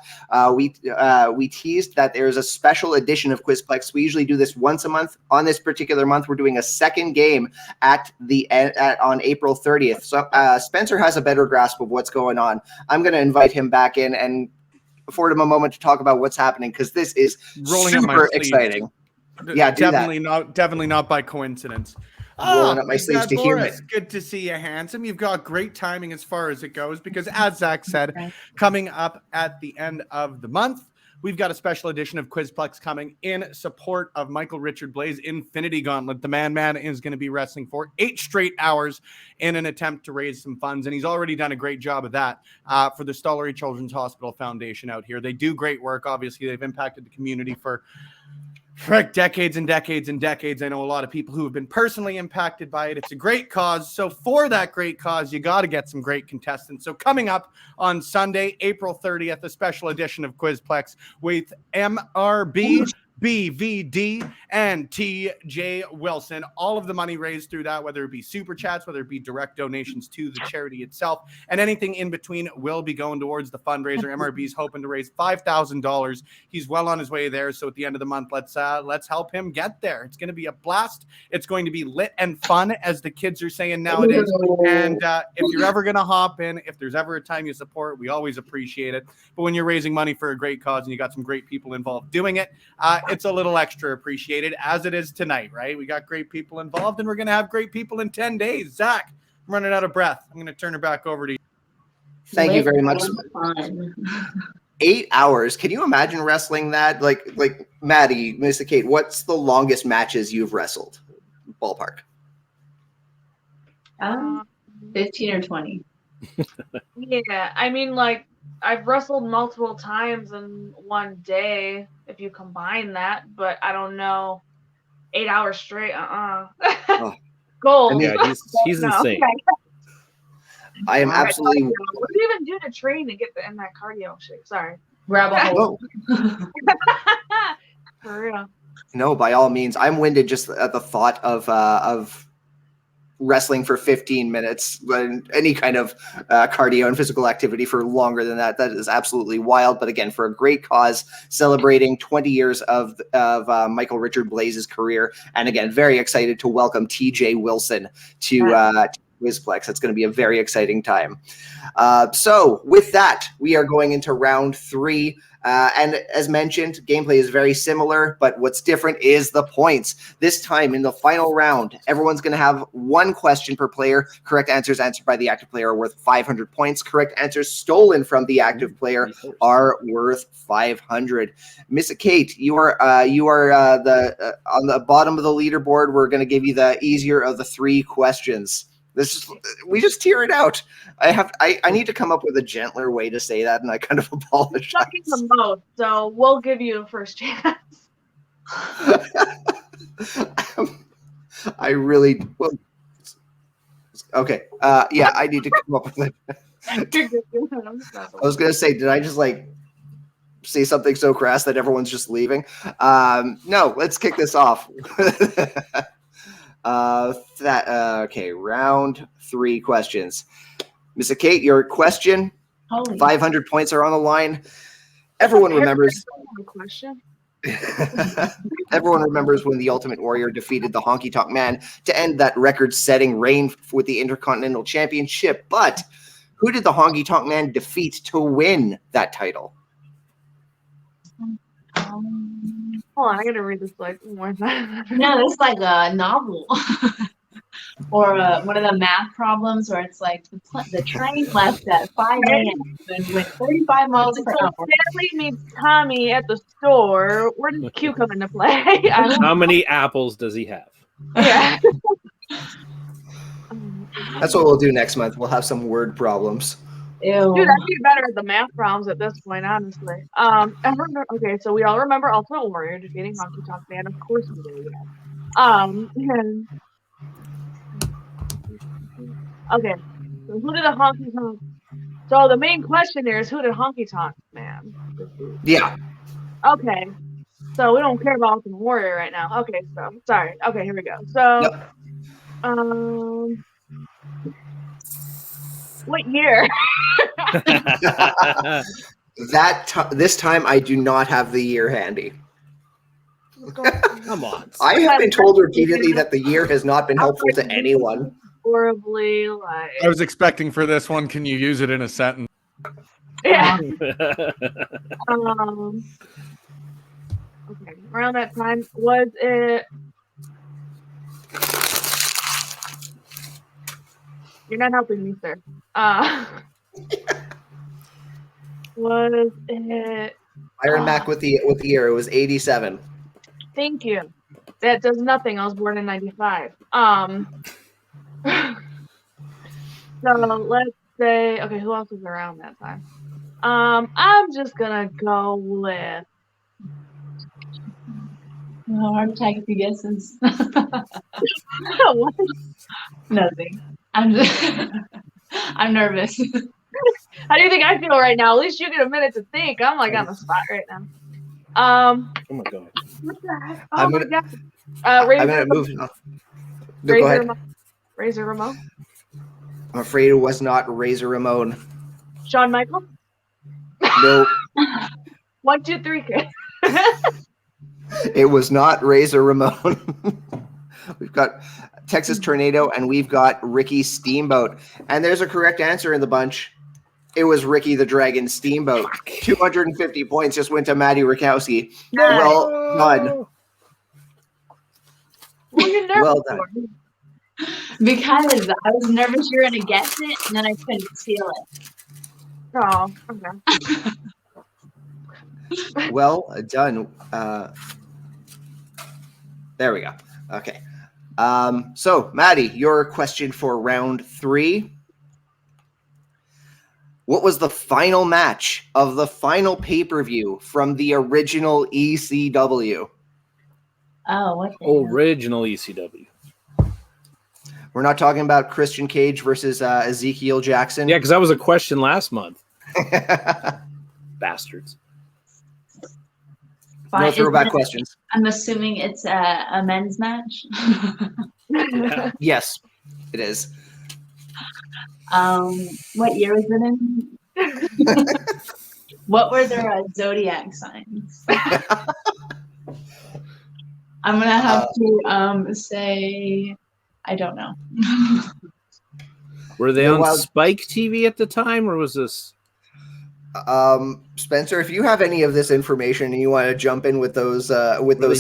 We teased that there's a special edition of Quizplex. We usually do this once a month. On this particular month, we're doing a second game on April 30th. So Spencer has a better grasp of what's going on. I'm going to invite him back in and afford him a moment to talk about what's happening, because this is super exciting. Yeah,
definitely not by coincidence.
Rolling up my sleeves to hear it.
Good to see you, handsome. You've got great timing as far as it goes, because as Zach said, coming up at the end of the month, we've got a special edition of Quizplex coming in support of Michael Richard Blaze Infinity Gauntlet. The man is going to be wrestling for 8 straight hours in an attempt to raise some funds, and he's already done a great job of that for the Stollery Children's Hospital Foundation out here. They do great work. Obviously, they've impacted the community for decades and decades and decades. I know a lot of people who have been personally impacted by it. It's a great cause. So for that great cause, you got to get some great contestants. So coming up on Sunday, April 30th, a special edition of Quizplex with MRB, BVD, and TJ Wilson. All of the money raised through that, whether it be super chats, whether it be direct donations to the charity itself, and anything in between will be going towards the fundraiser. MRB's hoping to raise $5,000. He's well on his way there. So at the end of the month, let's help him get there. It's going to be a blast. It's going to be lit and fun, as the kids are saying nowadays. And if you're ever going to hop in, if there's ever a time you support, we always appreciate it. But when you're raising money for a great cause and you got some great people involved doing it, it's a little extra appreciated, as it is tonight, right? We got great people involved, and we're going to have great people in 10 days. Zach, I'm running out of breath. I'm going to turn it back over to you.
Thank you very much. 8 hours. Can you imagine wrestling that? Like Maddie, Missa Kate, what's the longest matches you've wrestled? Ballpark.
15 or 20.
Yeah, I mean, like, I've wrestled multiple times in one day, if you combine that, but I don't know, 8 hours straight. Gold.
Yeah, he's insane.
I am absolutely.
What do you even do to train to get in that cardio shape? Sorry.
Grab a hold.
For real.
No, by all means. I'm winded just at the thought of wrestling for 15 minutes, any kind of cardio and physical activity for longer than that. That is absolutely wild. But again, for a great cause, celebrating 20 years of Michael Richard Blaze's career. And again, very excited to welcome TJ Wilson to Quizplex. It's going to be a very exciting time. So with that, we are going into round 3. And as mentioned, gameplay is very similar, but what's different is the points. This time in the final round, everyone's going to have 1 question per player. Correct answers answered by the active player are worth 500 points. Correct answers stolen from the active player are worth 500. Missa Kate, you are on the bottom of the leaderboard. We're going to give you the easier of the 3 questions. We just tear it out. I need to come up with a gentler way to say that, and I kind of apologize.
Sucking the most, so we'll give you a first chance.
I really well. Okay. Yeah, I need to come up with it. I was gonna say, did I just say something so crass that everyone's just leaving? No, let's kick this off. Okay, round 3 questions. Missa Kate, your question. 500 points are on the line. Everyone remembers. Everyone remembers when the Ultimate Warrior defeated the Honky Tonk Man to end that record-setting reign with the Intercontinental Championship. But who did the Honky Tonk Man defeat to win that title?
Hold on, I gotta read this more time.
No, it's like a novel. Or one of the math problems where it's like the train left at 5 a.m. and went 35 miles per hour.
Stanley meets Tommy at the store. Where does Q come into play?
How many apples does he have?
Yeah.
That's what we'll do next month. We'll have some word problems.
Ew.
Dude, I'd be better at the math problems at this point, honestly. Okay, so we all remember Ultimate Warrior defeating Honky Tonk Man. Of course we do. Yeah. And okay, so who did a Honky Tonk? So the main question here is who did Honky Tonk Man defeat?
Yeah.
Okay, so we don't care about Ultimate Warrior right now. Okay, so sorry. Okay, here we go. So, what year?
This time I do not have the year handy.
Come on.
I have been told repeatedly that the year has not been helpful to anyone.
Horribly, like.
I was expecting for this one. Can you use it in a sentence?
Yeah. Okay. Around that time, was it? You're not helping me, sir. Was it?
Iron Mac with the year. It was 87.
Thank you. That does nothing. I was born in 95. So let's say, okay, who else was around that time? I'm just gonna go with.
Heart attack if you guesses.
What?
Nothing. I'm nervous.
How do you think I feel right now? At least you get a minute to think. I'm like on the spot right now.
Oh my god.
What the heck?
I'm
Oh my
gonna-
god.
I'm
Razor,
going to move. No, go
Razor,
ahead.
Ramon. Razor Ramon.
I'm afraid it was not Razor Ramon.
Shawn Michaels.
No,
1, 2, 3.
it was not Razor Ramon. We've got Texas Tornado and we've got Ricky Steamboat. And there's a correct answer in the bunch. It was Ricky the Dragon Steamboat. 250 points just went to Madi Wrenkowski. Well done.
Well, you're nervous.
Well done.
Because I was nervous you were gonna guess it, and then I couldn't steal it.
Oh, okay.
Well done. There we go. Okay. So, Maddie, your question for round 3. What was the final match of the final pay-per-view from the original ECW?
Oh, what the hell?
Original ECW.
We're not talking about Christian Cage versus Ezekiel Jackson.
Yeah, because that was a question last month. Bastards.
Fine,
No
is
throwback
it-
questions.
I'm assuming it's a men's match.
Yes, it is.
What year was it in? What were their zodiac signs? I'm gonna have to say I don't know.
Were they
The
on
Wild-
Spike TV at the time, or was this?
Spencer, if you have any of this information and you want to jump in with those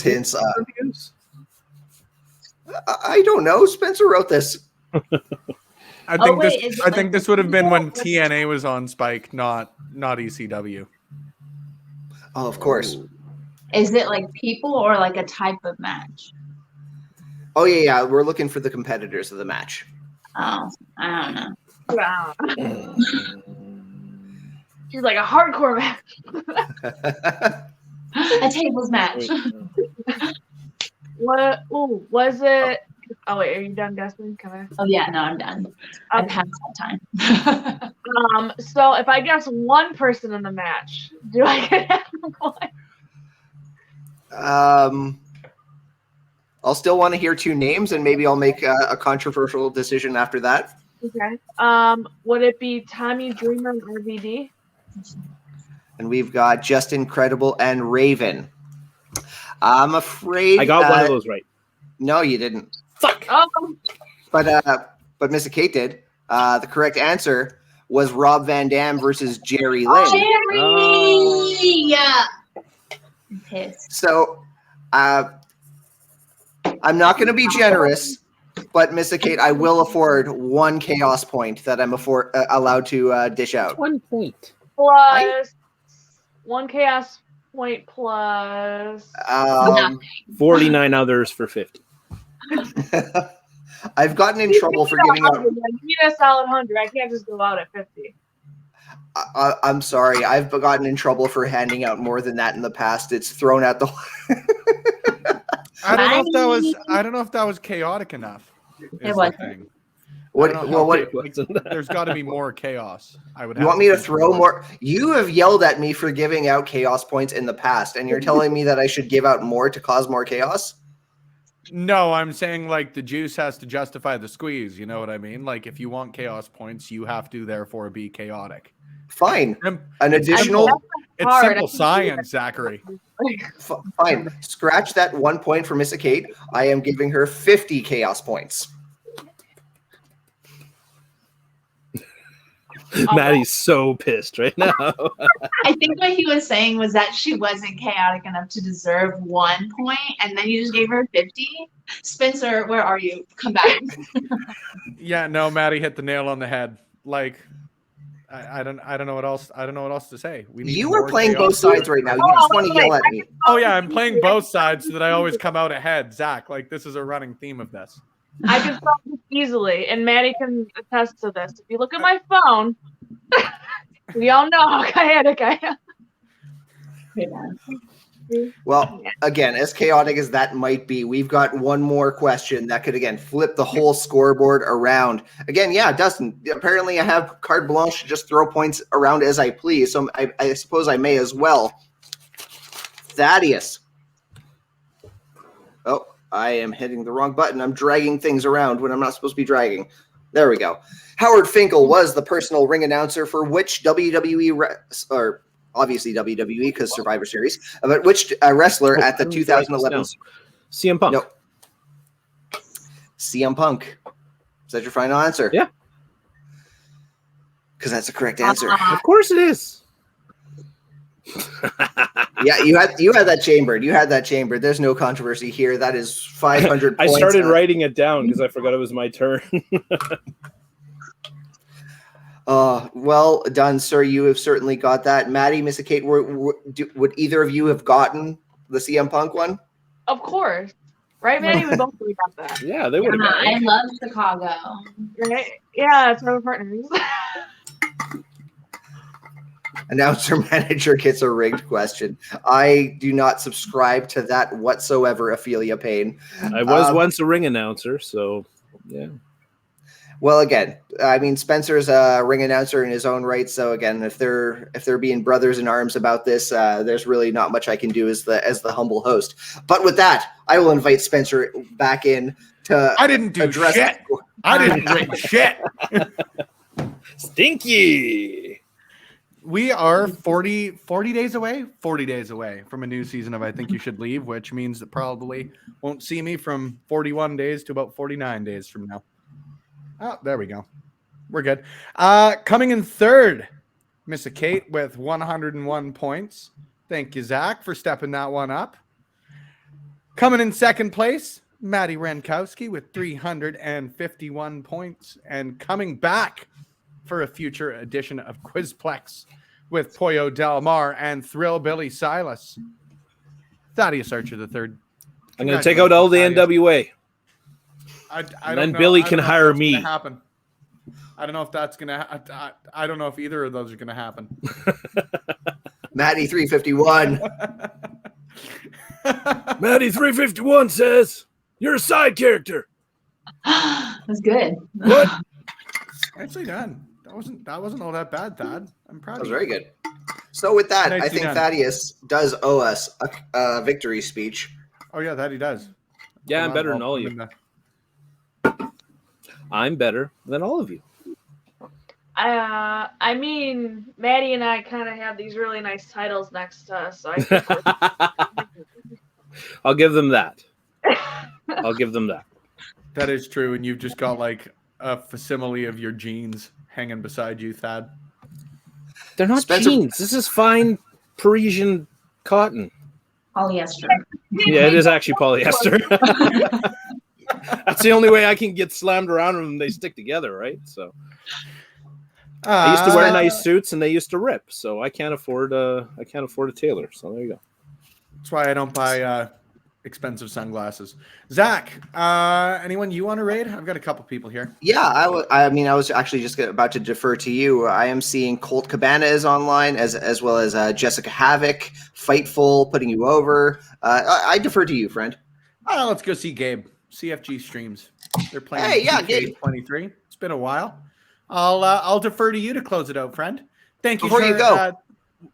hints, I don't know. Spencer wrote this.
I think
wait, is it
I think
like-
this would have been when TNA was on Spike, not ECW.
Oh, of course.
Is it like people or like a type of match?
Oh yeah. We're looking for the competitors of the match.
Oh, I don't know.
Wow. She's like a hardcore match.
A tables match.
What? Ooh, was it? Oh wait, are you done guessing? Can I?
Oh yeah, no, I'm done. I
Okay.
passed that time.
So if I guess one person in the match, do I get half a point?
I'll still want to hear 2 names, and maybe I'll make a controversial decision after that.
Okay. Would it be Tommy Dreamer and RVD?
And we've got Justin Credible and Raven. I'm afraid
I got one of those right.
No, you didn't.
Fuck.
Oh,
But Missa Kate did. The correct answer was Rob Van Dam versus Jerry Lynn.
Jerry!
Oh.
Yeah. I'm pissed.
So, I'm not going to be generous, but Missa Kate, I will afford 1 chaos point that I'm allowed to dish out.
1 point.
plus 1 chaos point plus.
49 others for 50.
I've gotten in trouble for giving out.
You need a solid 100. I can't just go out at 50.
I'm sorry. I've gotten in trouble for handing out more than that in the past. It's thrown out the.
I don't know if that was chaotic enough.
It was.
There's got to be more chaos.
You want me to throw more? You have yelled at me for giving out chaos points in the past, and you're telling me that I should give out more to cause more chaos?
No, I'm saying like the juice has to justify the squeeze. You know what I mean? Like if you want chaos points, you have to therefore be chaotic.
Fine. An additional.
It's simple science, Zachary.
Fine. Scratch that 1 point for Missa Kate. I am giving her 50 chaos points.
Maddie's so pissed right now.
I think what he was saying was that she wasn't chaotic enough to deserve 1 point, and then you just gave her 50. Spencer, where are you? Come back.
Yeah, no, Maddie hit the nail on the head. Like, I don't know what else. I don't know what else to say.
You are playing both sides right now. You just want to yell at me.
Oh yeah, I'm playing both sides so that I always come out ahead. Zach, like this is a running theme of this.
I can solve this easily, and Maddie can attest to this. If you look at my phone, we all know how chaotic I am.
Well, again, as chaotic as that might be, we've got one more question that could, again, flip the whole scoreboard around. Again, yeah, Dustin, apparently I have carte blanche to just throw points around as I please, so I suppose I may as well. Thaddeus. Oh, I am hitting the wrong button. I'm dragging things around when I'm not supposed to be dragging. There we go. Howard Finkel was the personal ring announcer for which WWE or obviously WWE because Survivor Series, but which wrestler at the 2011
CM Punk?
No. CM Punk. Is that your final answer?
Yeah.
Because that's the correct answer.
Of course it is.
Yeah, you had that chambered. You had that chambered. There's no controversy here. That is 500
I
points.
started writing it down because I forgot it was my turn.
Well done, sir. You have certainly got that. Maddie, Missa Kate, would either of you have gotten the CM Punk one?
Of course. Right, Maddie? We both would have got that.
Yeah, they would have got
I
it.
love Chicago.
Right? Yeah, that's why we're partners.
Announcer manager gets a rigged question. I do not subscribe to that whatsoever, Ophelia Payne.
I was once a ring announcer, so yeah.
Well, again, I mean, Spencer's a ring announcer in his own right. So again, if they're being brothers in arms about this, there's really not much I can do as the humble host. But with that, I will invite Spencer back in to.
I didn't do shit. I didn't rig shit.
Stinky.
We are 40 days away from a new season of I Think You Should Leave, which means that probably won't see me from 41 days to about 49 days from now. Oh, there we go. We're good. Coming in third, Missa Kate with 101 points. Thank you, Zach, for stepping that one up. Coming in second place, Madi Wrenkowski with 351 points. And coming back for a future edition of Quizplex with Pollo Del Mar and Thrill Billy Silas, Thaddeus Archer the Third.
I'm going to take out all the NWA.
And
then Billy can hire me.
Happen. I don't know if that's going to I don't know if either of those are going to happen.
Maddie 351.
Maddie 351 says, you're a side character.
That's good.
What?
Nicely done. That wasn't all that bad, Thad. I'm proud of you.
That was very good. So with that,
Nicely
I think
done.
Thaddeus does owe us a victory speech.
Oh yeah, that he does.
Yeah, I'm
Hold on,
better than
I'll
all of
put him
you.
in
I'm better than all of you.
I mean, Maddie and I kind of have these really nice titles next to us, so I think
I'll give them that. I'll give them that.
That is true, and you've just got like a facsimile of your jeans hanging beside you, Thad.
They're not
Spencer-
jeans. This is fine Parisian cotton.
Polyester.
Yeah, it is actually polyester. That's the only way I can get slammed around them. They stick together, right? So I used to wear nice suits, and they used to rip. So I can't afford a tailor. So there you go.
That's why I don't buy expensive sunglasses. Zach, anyone you want to raid? I've got a couple people here.
Yeah, I was actually just about to defer to you. I am seeing Colt Cabana is online, as well as Jessica Havoc, Fightful, putting you over. I defer to you, friend.
Let's go see Gabe. CFG streams. They're playing.
Hey, yeah, Gabe.
23. It's been a while. I'll defer to you to close it out, friend. Thank you.
Before you go,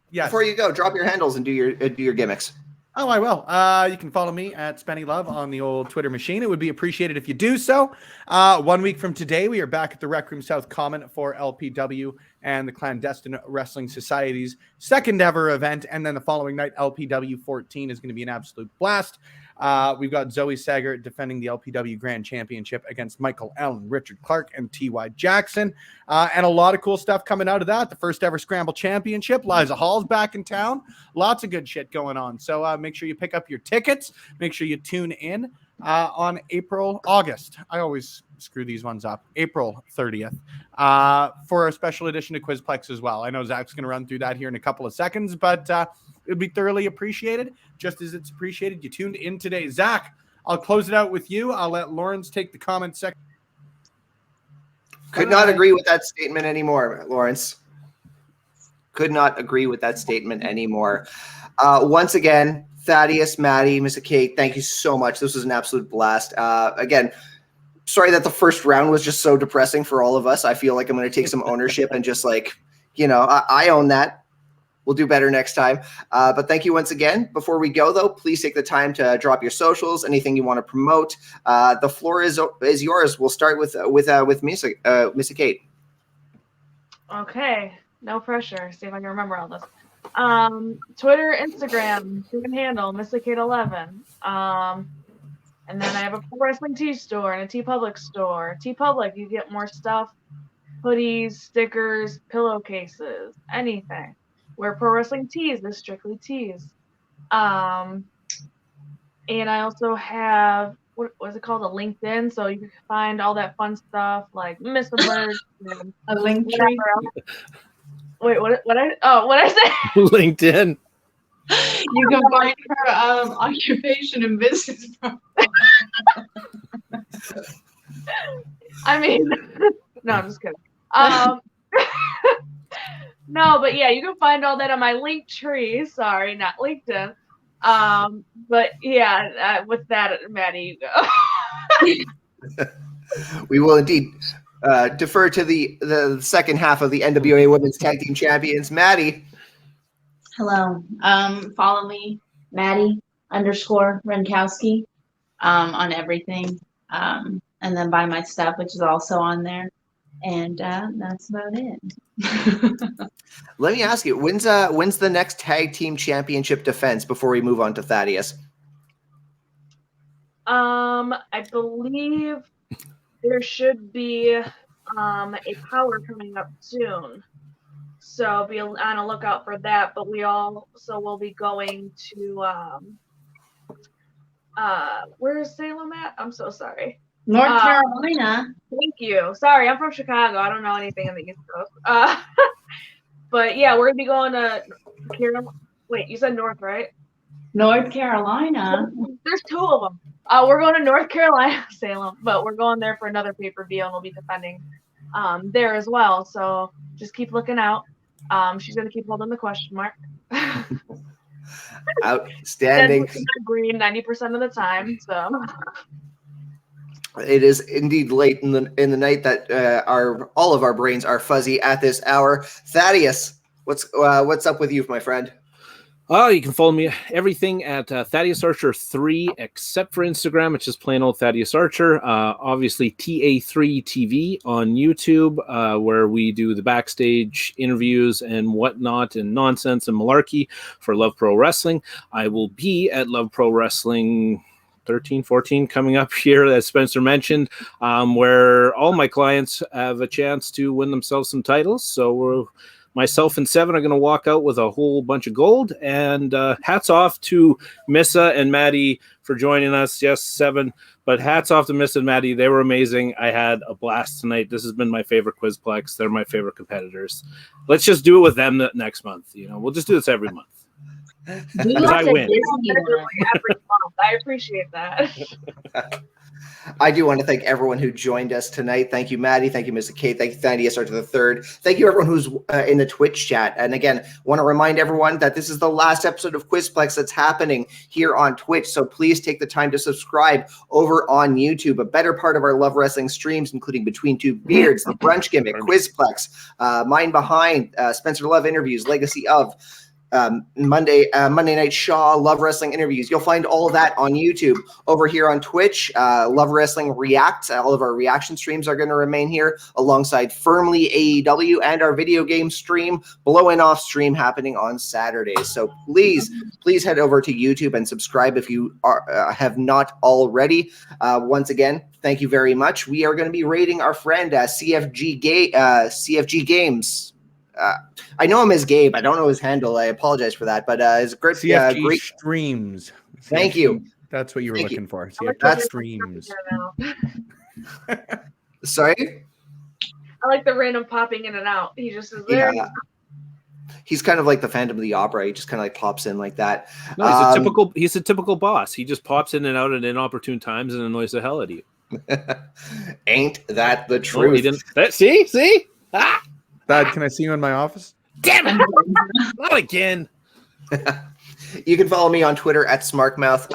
yes.
Before you go, drop your handles and do your gimmicks.
Oh, I will. You can follow me at Spenny Love on the old Twitter machine. It would be appreciated if you do so. 1 week from today, we are back at the Rec Room South Common for LPW and the Clandestine Wrestling Society's second ever event. And then the following night, LPW 14 is going to be an absolute blast. We've got Zoe Sager defending the LPW Grand Championship against Michael Allen, Richard Clark, and T.Y. Jackson. And a lot of cool stuff coming out of that. The first ever Scramble Championship. Liza Hall's back in town. Lots of good shit going on. So make sure you pick up your tickets. Make sure you tune in on August. I always screw these ones up. April 30th for a special edition of Quizplex as well. I know Zach's going to run through that here in a couple of seconds, but it would be thoroughly appreciated, just as it's appreciated you tuned in today. Zach, I'll close it out with you. I'll let Lawrence take the comment section.
Could not agree with that statement anymore, Lawrence. Could not agree with that statement anymore. Once again, Thaddeus, Maddie, Missa Kate, thank you so much. This was an absolute blast. Again, sorry that the first round was just so depressing for all of us. I feel like I'm going to take some ownership and just I own that. We'll do better next time. But thank you once again. Before we go, though, please take the time to drop your socials, anything you want to promote. The floor is yours. We'll start with Missa Kate.
Okay, no pressure. See if I can remember all this. Twitter, Instagram, same handle, MissaKate11. And then I have a Pro Wrestling Tee store and a Tee Public store. Tee Public, you get more stuff, hoodies, stickers, pillowcases, anything. We're Pro Wrestling Tees, this strictly tees. And I also have, what was it called, a LinkedIn, so you can find all that fun stuff like Missa Bird.
A link tree.
Wait, what I say?
LinkedIn.
You can find her occupation and business.
I mean, no, I'm just kidding. No, but yeah, you can find all that on my link tree. Sorry, not LinkedIn. But yeah, with that, Maddie, you go.
We will indeed defer to the second half of the NWA Women's Tag Team Champions. Maddie.
Hello. Follow me, Madi _Wrenkowski, on everything. And then buy my stuff, which is also on there. And that's about it.
Let me ask you, when's the next Tag Team Championship defense before we move on to Thaddeus?
I believe there should be a power coming up soon. So be on a lookout for that. But we'll be going to where is Salem at? I'm so sorry.
North Carolina.
Thank you. Sorry, I'm from Chicago. I don't know anything in the East Coast. But yeah, we're gonna be going to Wait, you said North, right?
North Carolina.
There's two of them. We're going to North Carolina, Salem, but we're going there for another pay-per-view, and we'll be defending there as well. So just keep looking out. She's gonna keep holding the question mark.
Outstanding.
Green 90% of the time. So.
It is indeed late in the night that all of our brains are fuzzy at this hour. Thaddeus, what's up with you, my friend?
You can follow me everything at Thaddeus Archer 3, except for Instagram. It's just plain old Thaddeus Archer. Obviously, TA3 TV on YouTube, where we do the backstage interviews and whatnot and nonsense and malarkey for Love Pro Wrestling. I will be at Love Pro Wrestling 13, 14 coming up here, as Spencer mentioned, where all my clients have a chance to win themselves some titles. So myself and Seven are going to walk out with a whole bunch of gold. And hats off to Missa and Maddie for joining us. Yes, Seven, but hats off to Missa and Maddie. They were amazing. I had a blast tonight. This has been my favorite Quizplex. They're my favorite competitors. Let's just do it with them next month. We'll just do this every month.
I
win.
Every month. I appreciate that.
I do want to thank everyone who joined us tonight. Thank you, Maddie. Thank you, Missa Kate. Thank you, Thaddeus Archer the Third. Thank you, everyone who's in the Twitch chat. And again, want to remind everyone that this is the last episode of Quizplex that's happening here on Twitch. So please take the time to subscribe over on YouTube. A better part of our Love Wrestling streams, including Between Two Beards, The Brunch Gimmick, Quizplex, Mind Behind, Spencer Love Interviews, Legacy of, Monday Night Shaw, Love Wrestling interviews. You'll find all of that on YouTube. Over here on Twitch, Love Wrestling Reacts. All of our reaction streams are going to remain here alongside Firmly AEW and our video game stream, Blowing Off stream happening on Saturdays. So please head over to YouTube and subscribe if you have not already. Once again, thank you very much. We are going to be rating our friend CFG Games. I know him as Gabe. I don't know his handle. I apologize for that, but it's a great
CFG
great
streams.
Thank you.
That's what you were
Thank
looking
you.
for.
That's-
CFG streams.
Sorry?
I like the random popping in and out. He just is there.
Yeah. He's kind of like the Phantom of the Opera. He just kind of like pops in like that.
No, he's a typical boss. He just pops in and out at inopportune times and annoys the hell out of you.
Ain't that the
Oh, he
truth?
didn't. See? Ah,
Dad, can I see you in my office?
damn it! Not again.
You can follow me on Twitter at SmarkMouth,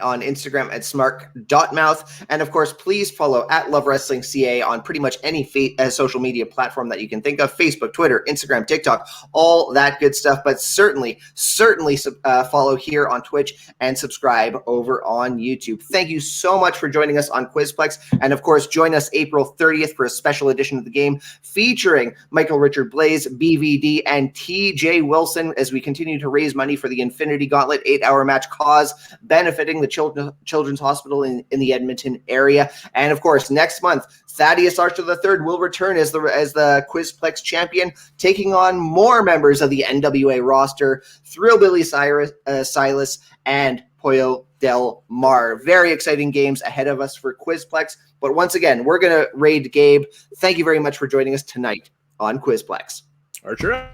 on Instagram at Smark.mouth. And of course, please follow at Love Wrestling CA on pretty much any social media platform that you can think of: Facebook, Twitter, Instagram, TikTok, all that good stuff. But certainly follow here on Twitch and subscribe over on YouTube. Thank you so much for joining us on Quizplex. And of course, join us April 30th for a special edition of the game featuring Michael Richard Blaze, BVD, and TJ Wilson as we continue to raise money for the Infinity Gauntlet 8-hour match cause benefiting the Children's Hospital in the Edmonton area. And of course, next month, Thaddeus Archer the Third will return as the Quizplex champion, taking on more members of the NWA roster, Thrillbilly Silas and Pollo Del Mar. Very exciting games ahead of us for Quizplex. But once again, we're going to raid Gabe. Thank you very much for joining us tonight on Quizplex.
Archer.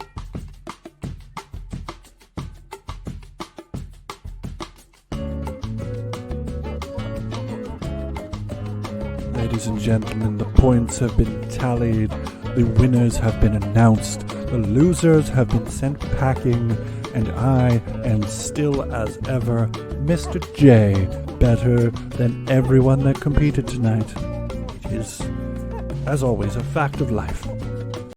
Ladies and gentlemen, the points have been tallied, the winners have been announced, the losers have been sent packing, and I am still as ever Mr. J, better than everyone that competed tonight. It is, as always, a fact of life.